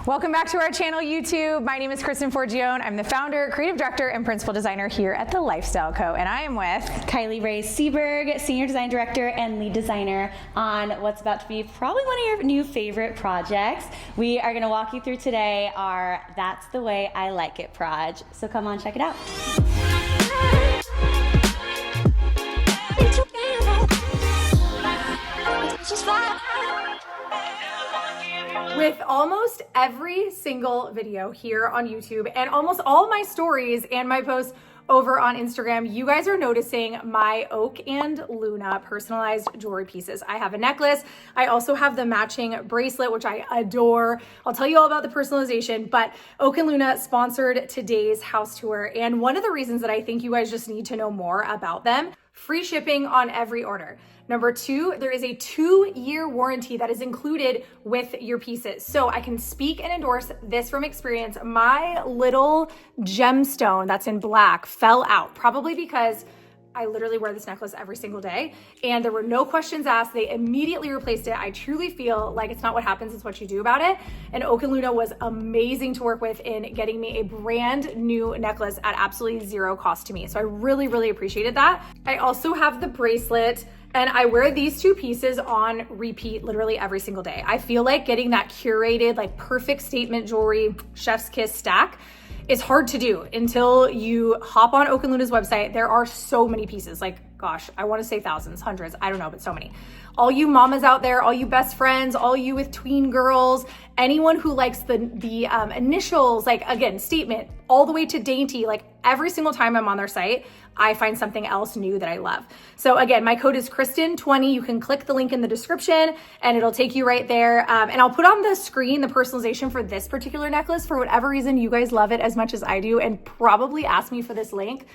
Welcome back to our channel, YouTube. My name is Kristen Forgione. I'm the founder, creative director, and principal designer here at The Lifestyle Co. And I am with Kylie Ray Seberg, senior design director and lead designer on what's about to be probably one of your new favorite projects. We are going to walk you through today our That's the Way I Like It proj. So come on, check it out. With almost every single video here on YouTube and almost all my stories and my posts over on Instagram, you guys are noticing my Oak and Luna personalized jewelry pieces. I have a necklace. I also have the matching bracelet, which I adore. I'll tell you all about the personalization, but Oak and Luna sponsored today's house tour. And one of the reasons that I think you guys just need to know more about them, free shipping on every order. Number two, there is a 2-year warranty that is included with your pieces. So I can speak and endorse this from experience. My little gemstone that's in black fell out, probably because I literally wear this necklace every single day and there were no questions asked. They immediately replaced it. I truly feel like it's not what happens, it's what you do about it. And Oak and Luna was amazing to work with in getting me a brand new necklace at absolutely zero cost to me. So I really, really appreciated that. I also have the bracelet and I wear these two pieces on repeat literally every single day. I feel like getting that curated, like perfect statement jewelry, chef's kiss stack is hard to do until you hop on Oak and Luna's website. There are so many pieces, like, gosh, I want to say thousands, hundreds, I don't know, but so many. All you mamas out there, all you best friends, all you with tween girls, anyone who likes the initials, like again, statement, all the way to dainty, like every single time I'm on their site, I find something else new that I love. So again, my code is Kristen20. You can click the link in the description and it'll take you right there. And I'll put on the screen the personalization for this particular necklace. For whatever reason, you guys love it as much as I do and probably ask me for this link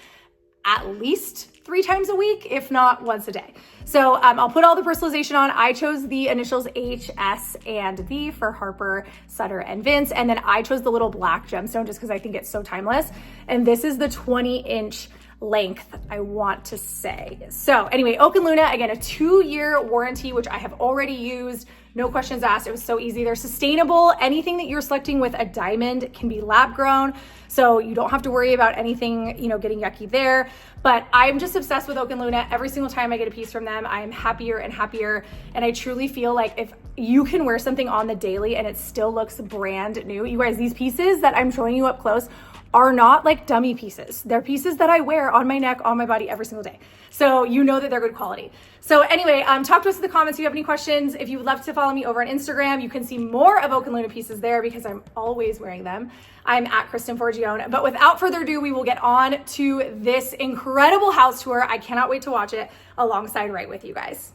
at least 3 times a week, if not once a day. So I'll put all the personalization on. I chose the initials H, S, and V for Harper, Sutter, and Vince. And then I chose the little black gemstone just because I think it's so timeless. And this is the 20-inch length, I want to say. So anyway, Oak and Luna, again, a 2-year warranty, which I have already used. No questions asked. It was so easy. They're sustainable. Anything that you're selecting with a diamond can be lab grown. So you don't have to worry about anything, getting yucky there. But I'm just obsessed with Oak and Luna. Every single time I get a piece from them, I am happier and happier. And I truly feel like if you can wear something on the daily and it still looks brand new, you guys, these pieces that I'm showing you up close are not like dummy pieces. They're pieces that I wear on my neck, on my body every single day. So you know that they're good quality. So anyway, talk to us in the comments if you have any questions. If you would love to follow me over on Instagram, you can see more of Oak and Luna pieces there because I'm always wearing them. I'm at Kristen Forgione. But without further ado, we will get on to this incredible house tour. I cannot wait to watch it alongside right with you guys.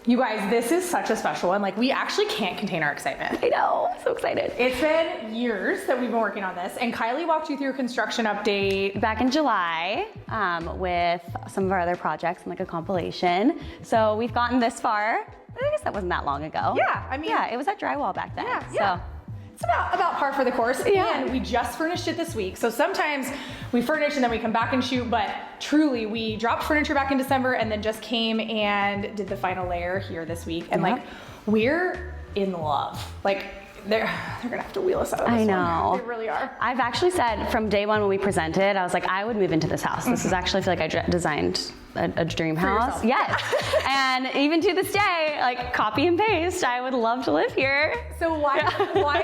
You guys, this is such a special one. Like, we actually can't contain our excitement. I know, I'm so excited. It's been years that we've been working on this, and Kylie walked you through a construction update back in July with some of our other projects and like a compilation. So we've gotten this far. I guess that wasn't that long ago. Yeah, I mean. Yeah, it was at drywall back then. Yeah. It's about par for the course. Yeah. And we just furnished it this week. So sometimes we furnish and then we come back and shoot, but truly we dropped furniture back in December and then just came and did the final layer here this week. And like, we're in love. Like, they're gonna have to wheel us out of this. I know. One. They really are. I've actually said from day one when we presented, I was like, I would move into this house. This is actually, I feel like I designed a dream house. Yes. And even to this day, like copy and paste, I would love to live here. So why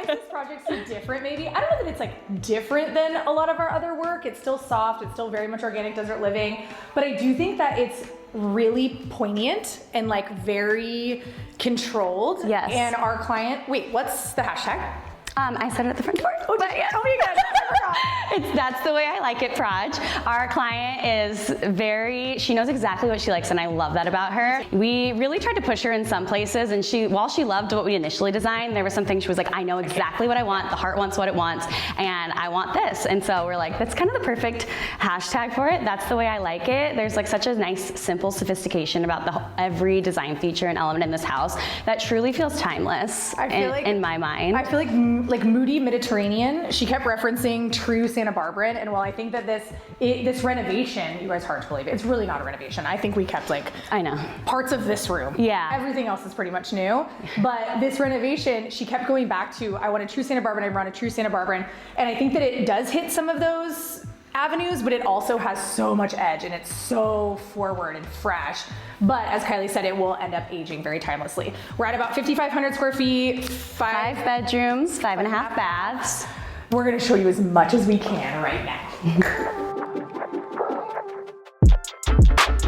is this project so different maybe? I don't know that it's like different than a lot of our other work. It's still soft, it's still very much organic desert living, but I do think that it's really poignant and like very controlled. Yes. And our client, wait, what's the hashtag? I said it at the front door. Oh, but yeah. Oh my God. That's the way I like it, proj. Our client is she knows exactly what she likes, and I love that about her. We really tried to push her in some places, and while she loved what we initially designed, there was some things she was like, I know exactly what I want, the heart wants what it wants, and I want this. And so we're like, that's kind of the perfect hashtag for it. That's the way I like it. There's like such a nice, simple sophistication about every design feature and element in this house that truly feels timeless in my mind. I feel like moody Mediterranean. She kept referencing going true Santa Barbaran. And while I think that this renovation, you guys, hard to believe, it's really not a renovation. I think we kept like, I know, parts of this room. Yeah. Everything else is pretty much new. But this renovation, she kept going back to, I want a true Santa Barbaran, I want a true Santa Barbaran. And I think that it does hit some of those avenues, but it also has so much edge and it's so forward and fresh. But as Kylie said, it will end up aging very timelessly. We're at about 5,500 square feet, 5 bedrooms, 5.5 baths. We're gonna show you as much as we can right now.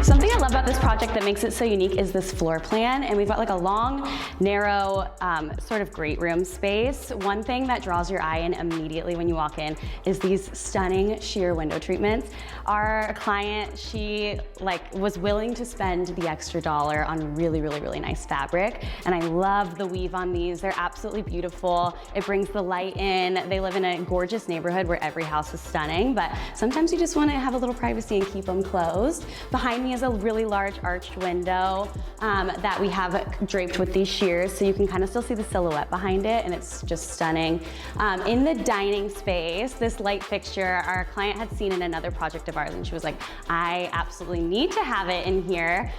Something I love about this project that makes it so unique is this floor plan, and we've got like a long, narrow, sort of great room space. One thing that draws your eye in immediately when you walk in is these stunning sheer window treatments. Our client, she was willing to spend the extra dollar on really, really, really nice fabric, and I love the weave on these. They're absolutely beautiful. It brings the light in. They live in a gorgeous neighborhood where every house is stunning, but sometimes you just want to have a little privacy and keep them closed. Behind me is a really large arched window that we have draped with these sheers, so you can kind of still see the silhouette behind it, and it's just stunning. In the dining space, this light fixture, our client had seen in another project of ours, and she was like, I absolutely need to have it in here.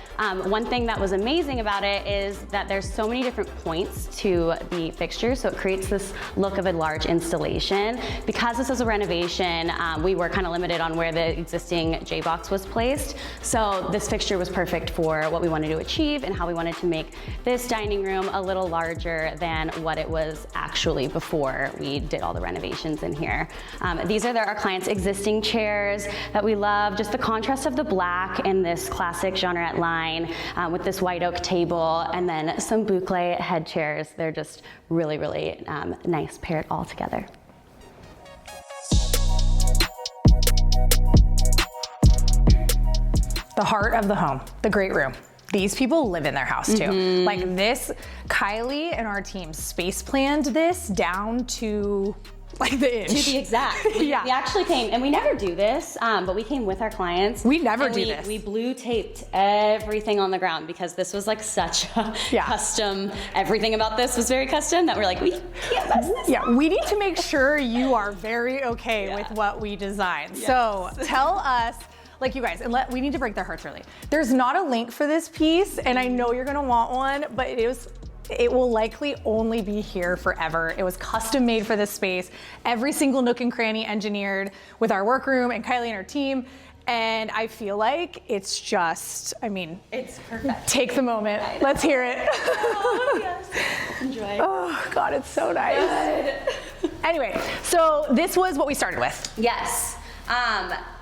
One thing that was amazing about it is that there's so many different points to the fixture, so it creates this look of a large installation. Because this is a renovation, we were kind of limited on where the existing J-box was placed, so this fixture was perfect for what we wanted to achieve and how we wanted to make this dining room a little larger than what it was actually before we did all the renovations in here. These are our client's existing chairs that we love. Just the contrast of the black and this classic genrette line with this white oak table and then some boucle head chairs. They're just really, really nice paired all together. The heart of the home, the great room. These people live in their house too. Like this, Kylie and our team space planned this down to like the inch. To the exact. We actually came, and we never do this, but we came with our clients. We never do this. We blue taped everything on the ground because this was like such a custom, everything about this was very custom that we're like, we can't mess this up. We need to make sure you are very okay with what we designed. Yes. So tell us, like you guys, and we need to break their hearts early. There's not a link for this piece, and I know you're gonna want one, but it will likely only be here forever. It was custom made for this space. Every single nook and cranny engineered with our workroom and Kylie and her team. And I feel like it's just, I mean, it's perfect. Take the moment. Let's hear it. Oh, yes. Enjoy. Oh, God, it's so nice. Anyway, so this was what we started with. Yes.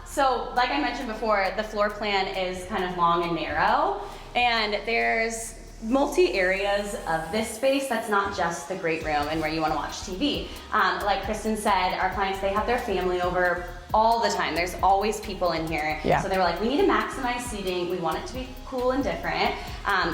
So like I mentioned before, the floor plan is kind of long and narrow, and there's multi-areas of this space that's not just the great room and where you want to watch TV. Like Kristen said, our clients, they have their family over all the time. There's always people in here. Yeah. So they were like, we need to maximize seating. We want it to be cool and different.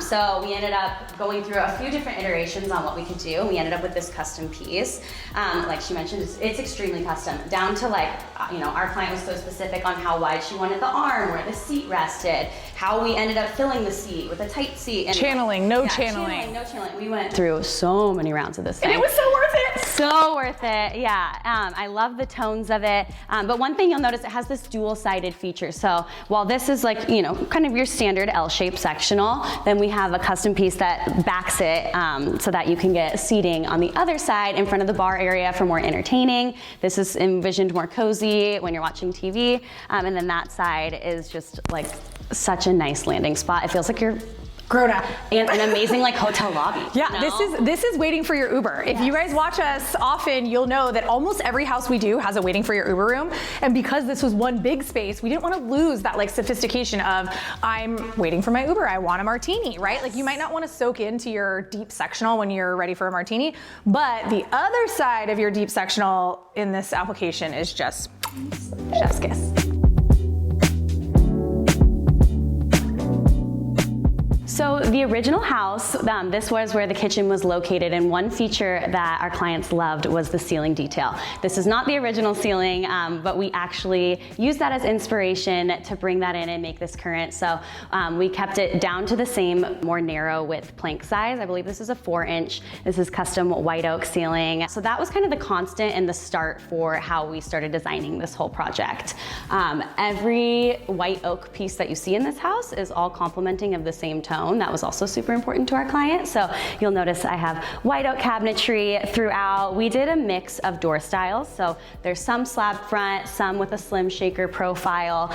So we ended up going through a few different iterations on what we could do. We ended up with this custom piece. Like she mentioned, it's extremely custom, down to like, our client was so specific on how wide she wanted the arm, where the seat rested, how we ended up filling the seat with a tight seat. And channeling, no channeling. No channeling. We went through so many rounds of this thing. And it was so worth it. So worth it, yeah. I love the tones of it. But one thing you'll notice, it has this dual-sided feature. So while this is like, kind of your standard L-shaped sectional, then we have a custom piece that backs it so that you can get seating on the other side in front of the bar area for more entertaining. This is envisioned more cozy when you're watching TV. And then that side is just like such a nice landing spot. It feels like you're grown up. And an amazing like hotel lobby. Yeah, this is waiting for your Uber. If you guys watch us often, you'll know that almost every house we do has a waiting for your Uber room. And because this was one big space, we didn't want to lose that like sophistication of I'm waiting for my Uber, I want a martini, right? Like you might not want to soak into your deep sectional when you're ready for a martini, but the other side of your deep sectional in this application is just chef's kiss. So the original house, this was where the kitchen was located, and one feature that our clients loved was the ceiling detail. This is not the original ceiling, but we actually used that as inspiration to bring that in and make this current. So we kept it down to the same, more narrow width plank size. I believe this is a 4-inch. This is custom white oak ceiling. So that was kind of the constant and the start for how we started designing this whole project. Every white oak piece that you see in this house is all complementing of the same tone. That was also super important to our client. So you'll notice I have white oak cabinetry throughout. We did a mix of door styles. So there's some slab front, some with a slim shaker profile.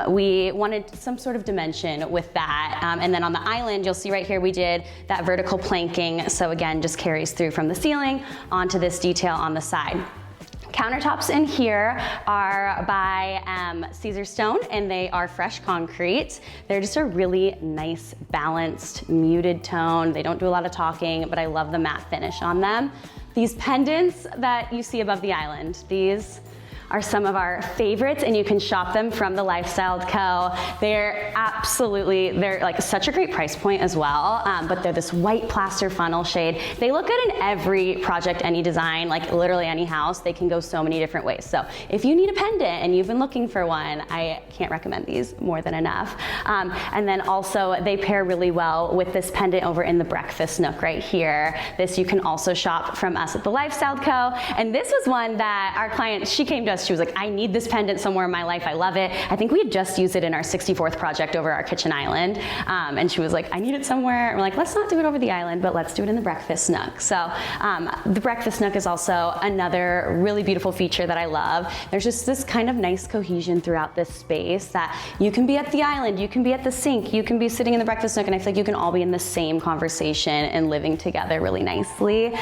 We wanted some sort of dimension with that. And then on the island, you'll see right here, we did that vertical planking. So again, just carries through from the ceiling onto this detail on the side. Countertops in here are by Caesarstone, and they are fresh concrete. They're just a really nice, balanced, muted tone. They don't do a lot of talking, but I love the matte finish on them. These pendants that you see above the island, these are some of our favorites, and you can shop them from TheLifestyledCo. They're like such a great price point as well, but they're this white plaster funnel shade. They look good in every project, any design, like literally any house. They can go so many different ways. So if you need a pendant and you've been looking for one, I can't recommend these more than enough. And then also they pair really well with this pendant over in the breakfast nook right here. This you can also shop from us at TheLifestyledCo. And this was one that our client, she came to us, she was like, I need this pendant somewhere in my life. I love it. I think we had just used it in our 64th project over our kitchen island. And she was like, I need it somewhere. And we're like, let's not do it over the island, but let's do it in the breakfast nook. So the breakfast nook is also another really beautiful feature that I love. There's just this kind of nice cohesion throughout this space that you can be at the island, you can be at the sink, you can be sitting in the breakfast nook, and I feel like you can all be in the same conversation and living together really nicely.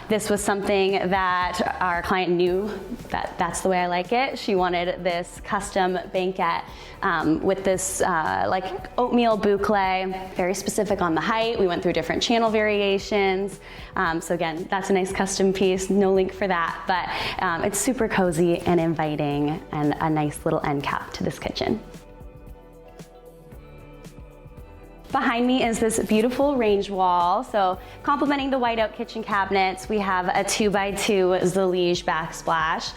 This was something that our client knew that's the way I like it. She wanted this custom banquette with this like oatmeal boucle, very specific on the height. We went through different channel variations. So again, that's a nice custom piece, no link for that, but it's super cozy and inviting and a nice little end cap to this kitchen. Behind me is this beautiful range wall. So complementing the white oak kitchen cabinets, we have a 2x2 Zellige backsplash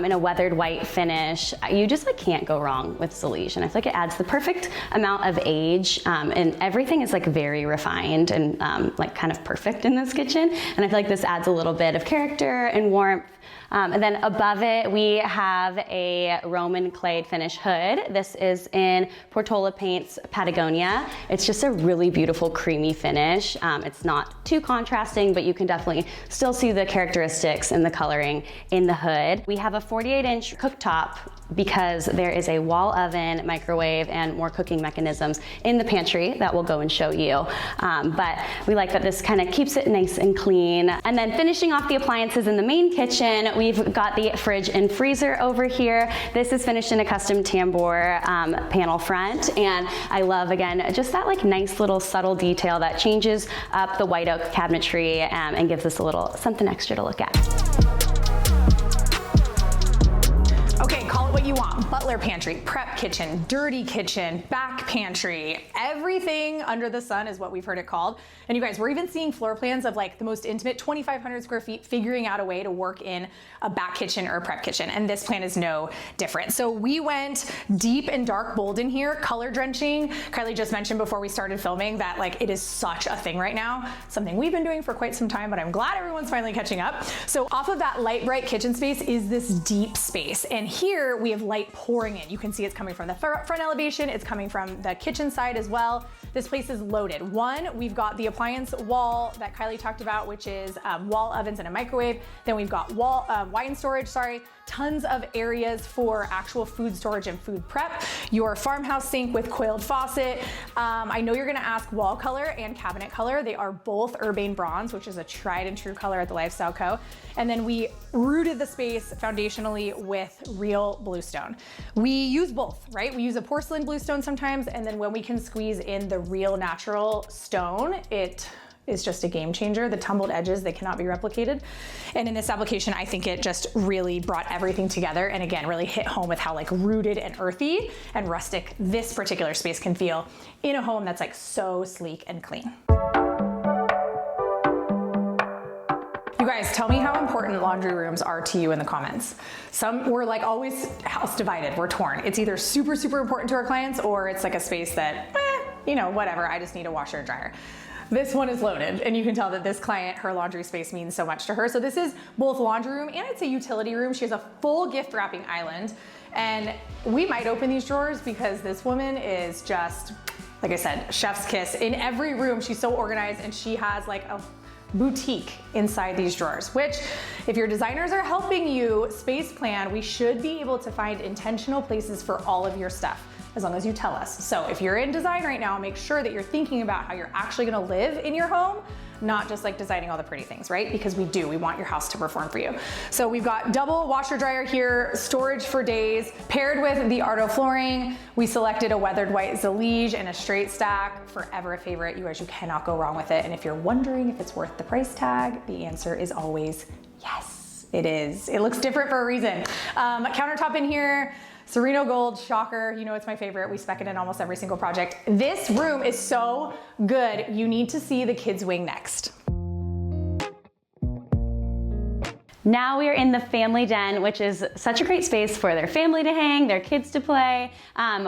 in a weathered white finish. You just like can't go wrong with Zellige, and I feel like it adds the perfect amount of age, and everything is like very refined and like kind of perfect in this kitchen. And I feel like this adds a little bit of character and warmth. And then above it, we have a Roman clayed finish hood. This is in Portola paints Patagonia. It's just a really beautiful creamy finish. It's not too contrasting, but you can definitely still see the characteristics and the coloring in the hood. We have a 48-inch cooktop because there is a wall oven, microwave, and more cooking mechanisms in the pantry that we'll go and show you. But we like that this kind of keeps it nice and clean. And then finishing off the appliances in the main kitchen, we've got the fridge and freezer over here. This is finished in a custom tambour panel front, and I love, again, just that like nice little subtle detail that changes up the white oak cabinetry and gives us a little something extra to look at. What you want: butler pantry, prep kitchen, dirty kitchen, back pantry, everything under the sun is what we've heard it called. And you guys, we're even seeing floor plans of like the most intimate 2,500 square feet, figuring out a way to work in a back kitchen or a prep kitchen. And this plan is no different. So we went deep and dark bold in here, color drenching. Kylie just mentioned before we started filming that like it is such a thing right now, something we've been doing for quite some time, but I'm glad everyone's finally catching up. So off of that light bright kitchen space is this deep space. And here we have light pouring in. You can see it's coming from the front elevation. It's coming from the kitchen side as well. This place is loaded. One, we've got the appliance wall that Kylie talked about, which is wall ovens and a microwave. Then we've got wine storage, tons of areas for actual food storage and food prep. Your farmhouse sink with coiled faucet. I know you're gonna ask wall color and cabinet color. They are both Urbane Bronze, which is a tried and true color at TheLifestyledCo. And then we rooted the space foundationally with real bluestone. We use both, right? We use a porcelain bluestone sometimes, and then when we can squeeze in the real natural stone, it is just a game changer. The tumbled edges, they cannot be replicated. And in this application, I think it just really brought everything together, and again, really hit home with how like rooted and earthy and rustic this particular space can feel in a home that's like so sleek and clean. You guys, tell me how important laundry rooms are to you in the comments. We're like always house divided, we're torn. It's either super, super important to our clients, or it's like a space that, you know, whatever, I just need a washer and dryer. This one is loaded, and you can tell that this client, her laundry space means so much to her. So this is both laundry room and it's a utility room. She has a full gift wrapping island, and we might open these drawers because this woman is just, like I said, chef's kiss. In every room, she's so organized, and she has like a boutique inside these drawers, which if your designers are helping you space plan, we should be able to find intentional places for all of your stuff, as long as you tell us. So if you're in design right now, make sure that you're thinking about how you're actually gonna live in your home, not just like designing all the pretty things, right? Because we want your house to perform for you. So we've got double washer dryer here, storage for days, paired with the Arto flooring. We selected a weathered white Zellige and a straight stack, forever a favorite. You guys, you cannot go wrong with it. And if you're wondering if it's worth the price tag, the answer is always yes, it is. It looks different for a reason. Countertop in here, Sereno gold, shocker, you know it's my favorite. We spec it in almost every single project. This room is so good, you need to see the kids' wing next. Now we are in the family den, which is such a great space for their family to hang, their kids to play.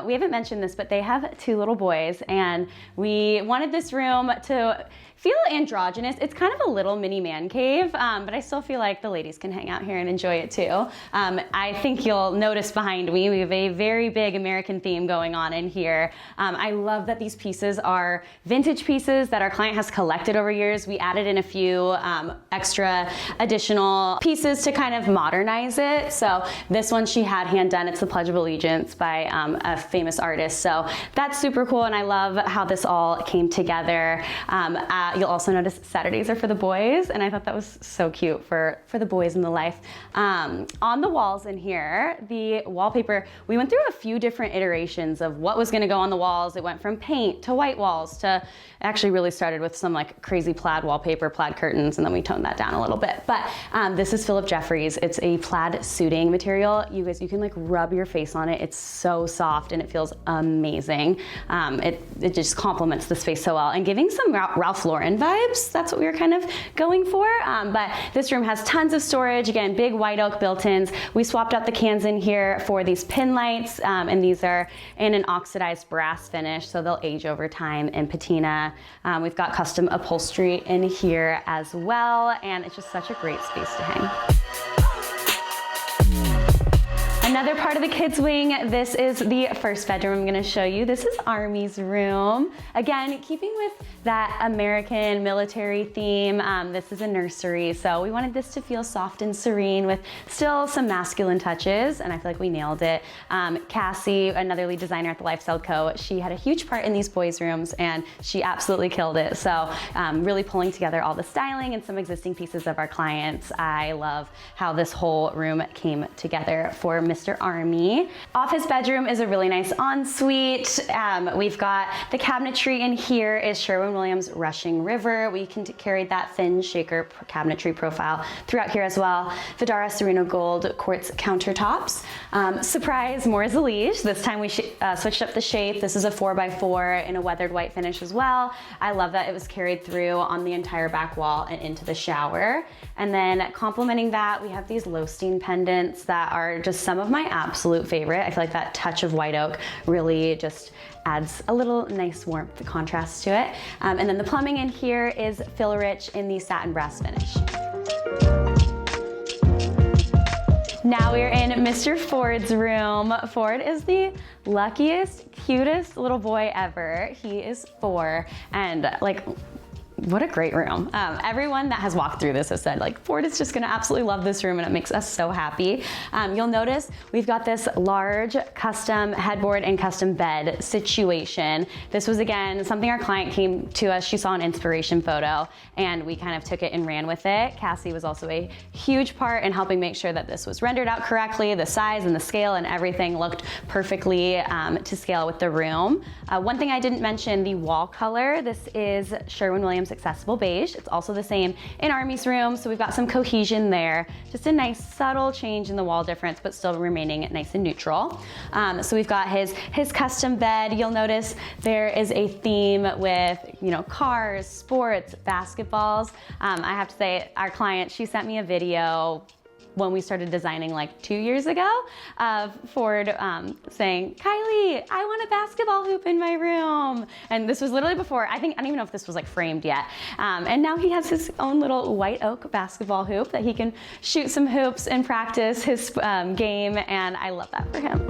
We haven't mentioned this, but they have 2 little boys, and we wanted this room to feel androgynous. It's kind of a little mini man cave, but I still feel like the ladies can hang out here and enjoy it too. I think you'll notice behind me, we have a very big American theme going on in here. I love that these pieces are vintage pieces that our client has collected over years. We added in a few extra additional pieces to kind of modernize it. So this one she had hand done. It's the Pledge of Allegiance by a famous artist. So that's super cool, and I love how this all came together. You'll also notice Saturdays are for the boys, and I thought that was so cute for the boys in the life. On the walls in here, the wallpaper, we went through a few different iterations of what was gonna go on the walls. It went from paint to white walls to, actually really started with some like crazy plaid wallpaper, plaid curtains, and then we toned that down a little bit. But this is Phillip Jeffries. It's a plaid suiting material. You guys, you can like rub your face on it. It's so soft and it feels amazing. It just complements the space so well, and giving some Ralph Lauren vibes. That's what we were kind of going for. But this room has tons of storage. Again, big white oak built-ins. We swapped out the cans in here for these pin lights, and these are in an oxidized brass finish, so they'll age over time in patina. We've got custom upholstery in here as well, and it's just such a great space to hang. Another part of the kids' wing, this is the first bedroom I'm gonna show you. This is Army's room. Again, keeping with that American military theme, this is a nursery, so we wanted this to feel soft and serene with still some masculine touches, and I feel like we nailed it. Cassie, another lead designer at THELIFESTYLEDCO, she had a huge part in these boys' rooms, and she absolutely killed it. So really pulling together all the styling and some existing pieces of our clients. I love how this whole room came together for Mr. Army. Off his bedroom is a really nice ensuite. We've got the cabinetry in here is Sherwin-Williams Rushing River. We carried that thin shaker cabinetry profile throughout here as well. Vadara Sereno Gold Quartz countertops. Surprise, more Zellige. This time we switched up the shape. This is a 4x4 in a weathered white finish as well. I love that it was carried through on the entire back wall and into the shower. And then complementing that, we have these Lostine pendants that are just some of my absolute favorite. I feel like that touch of white oak really just adds a little nice warmth, contrast to it. And then the plumbing in here is Phylrich in the satin brass finish. Now we're in Mr. Ford's room. Ford is the luckiest, cutest little boy ever. He is 4, and like, what a great room. Everyone that has walked through this has said like, Ford is just gonna absolutely love this room, and it makes us so happy. You'll notice we've got this large custom headboard and custom bed situation. This was again, something our client came to us, she saw an inspiration photo, and we kind of took it and ran with it. Cassie was also a huge part in helping make sure that this was rendered out correctly, the size and the scale and everything looked perfectly to scale with the room. One thing I didn't mention, the wall color, this is Sherwin-Williams use accessible beige. It's also the same in Army's room, so we've got some cohesion there. Just a nice subtle change in the wall difference, but still remaining nice and neutral. So we've got his custom bed. You'll notice there is a theme with, you know, cars, sports, basketballs. I have to say, our client, she sent me a video when we started designing like 2 years ago of Ford saying, Kylie, I want a basketball hoop in my room. And this was literally before, I don't even know if this was like framed yet. And now he has his own little white oak basketball hoop that he can shoot some hoops and practice his game. And I love that for him.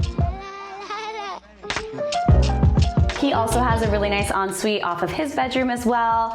He also has a really nice ensuite off of his bedroom as well.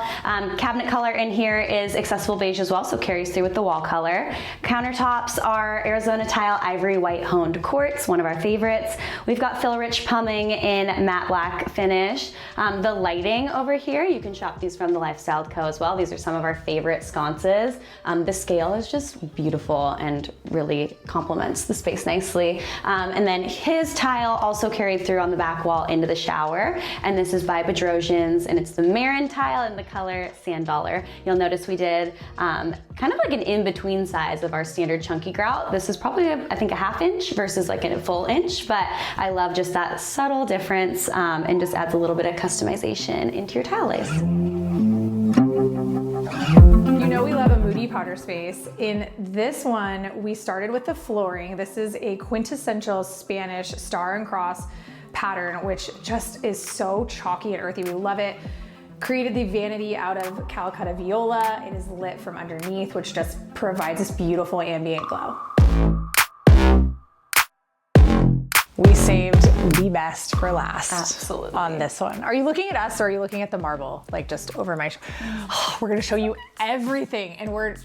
Cabinet color in here is accessible beige as well, so carries through with the wall color. Countertops are Arizona Tile Ivory White Honed Quartz, one of our favorites. We've got Phylrich plumbing in matte black finish. The lighting over here, you can shop these from THELIFESTYLEDCO as well. These are some of our favorite sconces. The scale is just beautiful and really complements the space nicely. And then his tile also carried through on the back wall into the shower. And this is by Beige, and it's the Marin Tile in the color Sand Dollar. You'll notice we did kind of like an in-between size of our standard chunky grout. This is probably, I think, a ½ inch versus like a full inch, but I love just that subtle difference and just adds a little bit of customization into your tile lace. You know we love a moody powder space. In this one, we started with the flooring. This is a quintessential Spanish star and cross pattern, which just is so chalky and earthy. We love it. Created the vanity out of Calcutta Viola. It is lit from underneath, which just provides this beautiful ambient glow. We saved the best for last. Absolutely. On this one. Are you looking at us or are you looking at the marble? Like just over my we're gonna show you everything, and we're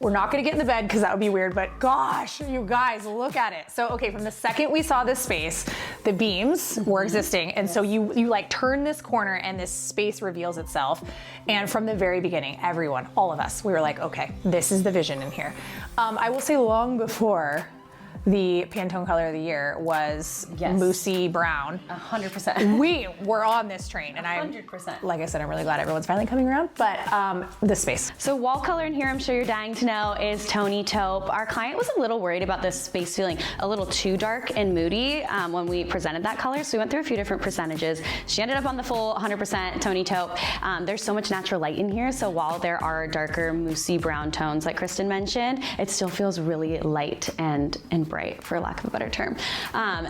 not gonna get in the bed because that would be weird, but gosh, you guys, look at it. So, okay, from the second we saw this space, the beams were existing. And so you like turn this corner and this space reveals itself. And from the very beginning, everyone, all of us, we were like, okay, this is the vision in here. I will say long before the Pantone color of the year was moosey brown. 100%. We were on this train, and 100%. Like I said, I'm really glad everyone's finally coming around, but this space. So wall color in here, I'm sure you're dying to know, is Tony Taupe. Our client was a little worried about this space feeling a little too dark and moody when we presented that color, so we went through a few different percentages. She ended up on the full 100% Tony Taupe. There's so much natural light in here, so while there are darker moosey brown tones like Kristen mentioned, it still feels really light and bright, for lack of a better term.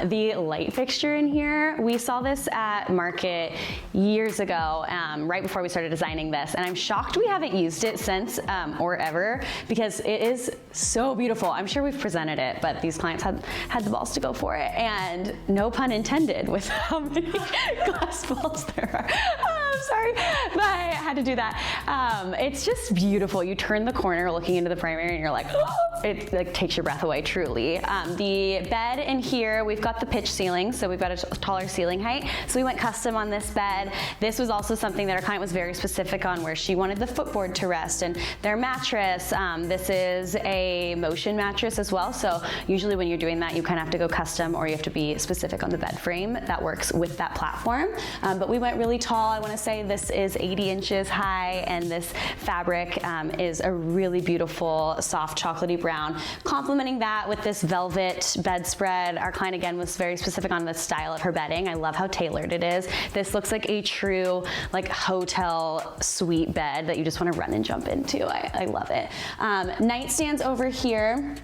The light fixture in here, we saw this at market years ago, right before we started designing this, and I'm shocked we haven't used it since or ever, because it is so beautiful. I'm sure we've presented it, but these clients had the balls to go for it, and no pun intended with how many glass balls there are. I'm sorry, but I had to do that. It's just beautiful. You turn the corner looking into the primary and you're like, oh, it like takes your breath away, truly. The bed in here, we've got the pitch ceiling, so we've got a taller ceiling height. So we went custom on this bed. This was also something that our client was very specific on, where she wanted the footboard to rest and their mattress. This is a motion mattress as well, so usually when you're doing that, you kind of have to go custom, or you have to be specific on the bed frame that works with that platform. But we went really tall. I want to say this is 80 inches high, and this fabric is a really beautiful, soft chocolatey brown. Complementing that with this velvet bedspread. Our client, again, was very specific on the style of her bedding. I love how tailored it is. This looks like a true like hotel suite bed that you just want to run and jump into. I love it. Nightstands over here.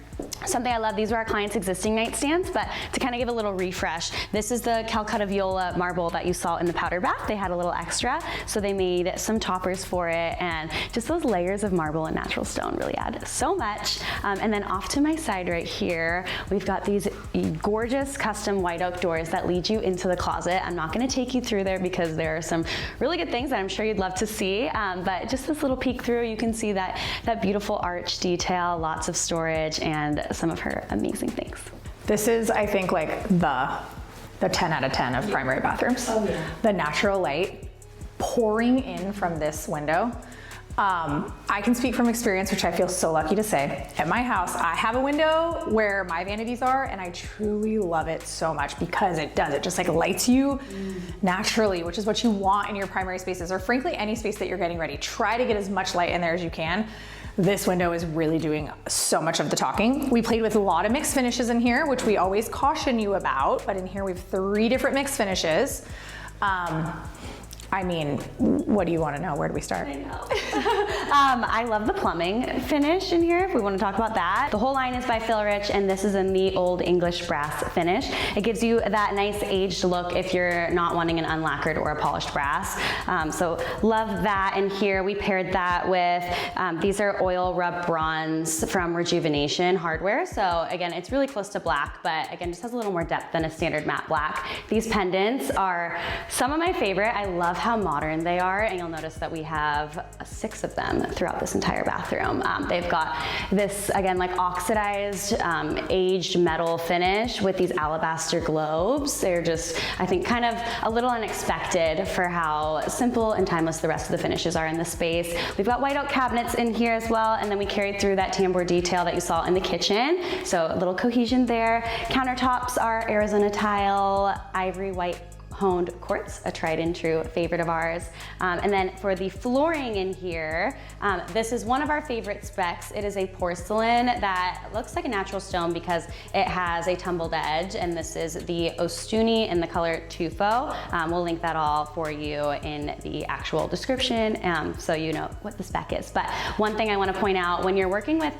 Something I love, these were our client's existing nightstands, but to kind of give a little refresh, this is the Calcutta Viola marble that you saw in the powder bath. They had a little extra, so they made some toppers for it, and just those layers of marble and natural stone really add so much. And then off to my side right here, we've got these gorgeous custom white oak doors that lead you into the closet. I'm not gonna take you through there because there are some really good things that I'm sure you'd love to see, but just this little peek through, you can see that beautiful arch detail, lots of storage, and some of her amazing things. This is, I think, like the 10 out of 10 of primary bathrooms. Oh, yeah. The natural light pouring in from this window. I can speak from experience, which I feel so lucky to say. At my house, I have a window where my vanities are, and I truly love it so much because it just like lights you naturally, which is what you want in your primary spaces, or frankly, any space that you're getting ready. Try to get as much light in there as you can. This window is really doing so much of the talking. We played with a lot of mixed finishes in here, which we always caution you about, but in here we have 3 different mixed finishes. I mean, what do you want to know? Where do we start? I know. I love the plumbing finish in here, if we want to talk about that. The whole line is by Phylrich, and this is in the Old English brass finish. It gives you that nice aged look if you're not wanting an unlacquered or a polished brass. So love that. And here we paired that with, these are oil rub bronze from Renovation hardware. So again, it's really close to black, but again, just has a little more depth than a standard matte black. These pendants are some of my favorite. I love how modern they are, and you'll notice that we have 6 of them throughout this entire bathroom. They've got this, again, like oxidized, aged metal finish with these alabaster globes. They're just, I think, kind of a little unexpected for how simple and timeless the rest of the finishes are in the space. We've got white oak cabinets in here as well, and then we carried through that tambour detail that you saw in the kitchen. So a little cohesion there. Countertops are Arizona tile, ivory white honed quartz, a tried and true favorite of ours. And then for the flooring in here, this is one of our favorite specs. It is a porcelain that looks like a natural stone because it has a tumbled edge, and this is the Ostuni in the color Tufo. We'll link that all for you in the actual description, so you know what the spec is. But one thing I want to point out, when you're working with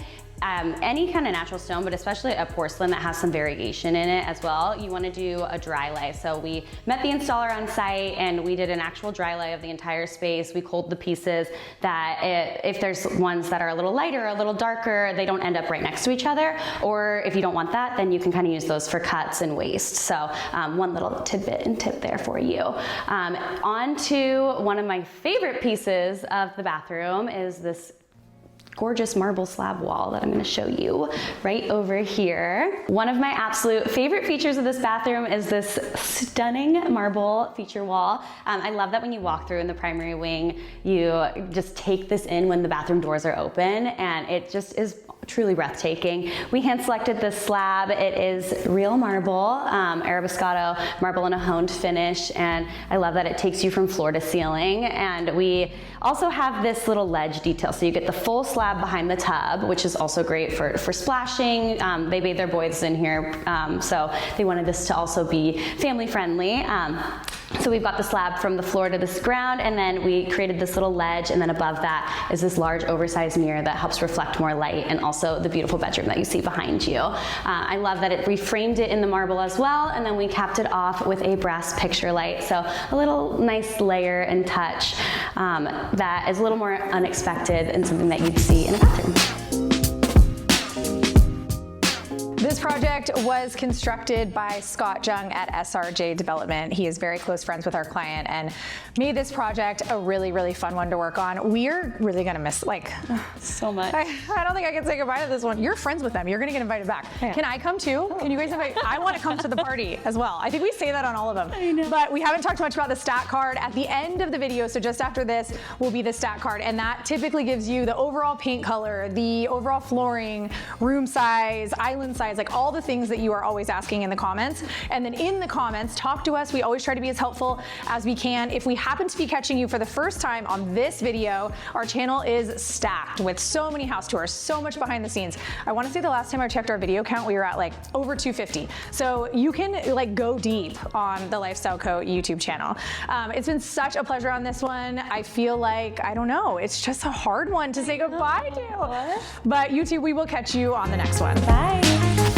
any kind of natural stone, but especially a porcelain that has some variation in it as well, you want to do a dry lay. So we met the installer on site and we did an actual dry lay of the entire space. We culled the pieces that if there's ones that are a little lighter, a little darker, they don't end up right next to each other. Or if you don't want that, then you can kind of use those for cuts and waste. So one little tidbit and tip there for you. On to one of my favorite pieces of the bathroom is this gorgeous marble slab wall that I'm going to show you right over here. One of my absolute favorite features of this bathroom is this stunning marble feature wall. I love that when you walk through in the primary wing, you just take this in when the bathroom doors are open, and it just is truly breathtaking. We hand selected this slab. It is real marble, Arabescato marble in a honed finish, and I love that it takes you from floor to ceiling. And we also have this little ledge detail, so you get the full slab behind the tub, which is also great for splashing. They bathe their boys in here, so they wanted this to also be family friendly. So we've got the slab from the floor to this ground, and then we created this little ledge, and then above that is this large oversized mirror that helps reflect more light, and also the beautiful bedroom that you see behind you. I love that we framed it in the marble as well, and then we capped it off with a brass picture light. So a little nice layer and touch that is a little more unexpected and something that you'd see in a bathroom. This project was constructed by Scott Jung at SRJ Development. He is very close friends with our client and made this project a really, really fun one to work on. We're really gonna miss, like, so much. I don't think I can say goodbye to this one. You're friends with them. You're gonna get invited back. Yeah. Can I come too? Can you guys invite? I want to come to the party as well. I think we say that on all of them. I know. But we haven't talked much about the stat card. At the end of the video, so just after this, will be the stat card, and that typically gives you the overall paint color, the overall flooring, room size, island size, like all the things that you are always asking in the comments. And then in the comments, talk to us. We always try to be as helpful as we can. If we happen to be catching you for the first time on this video, our channel is stacked with so many house tours, so much behind the scenes. I want to say the last time I checked our video count, we were at like over 250. So you can like go deep on the Lifestyle Co. YouTube channel. It's been such a pleasure on this one. I feel like, I don't know, it's just a hard one to say goodbye to. But YouTube, we will catch you on the next one. Bye.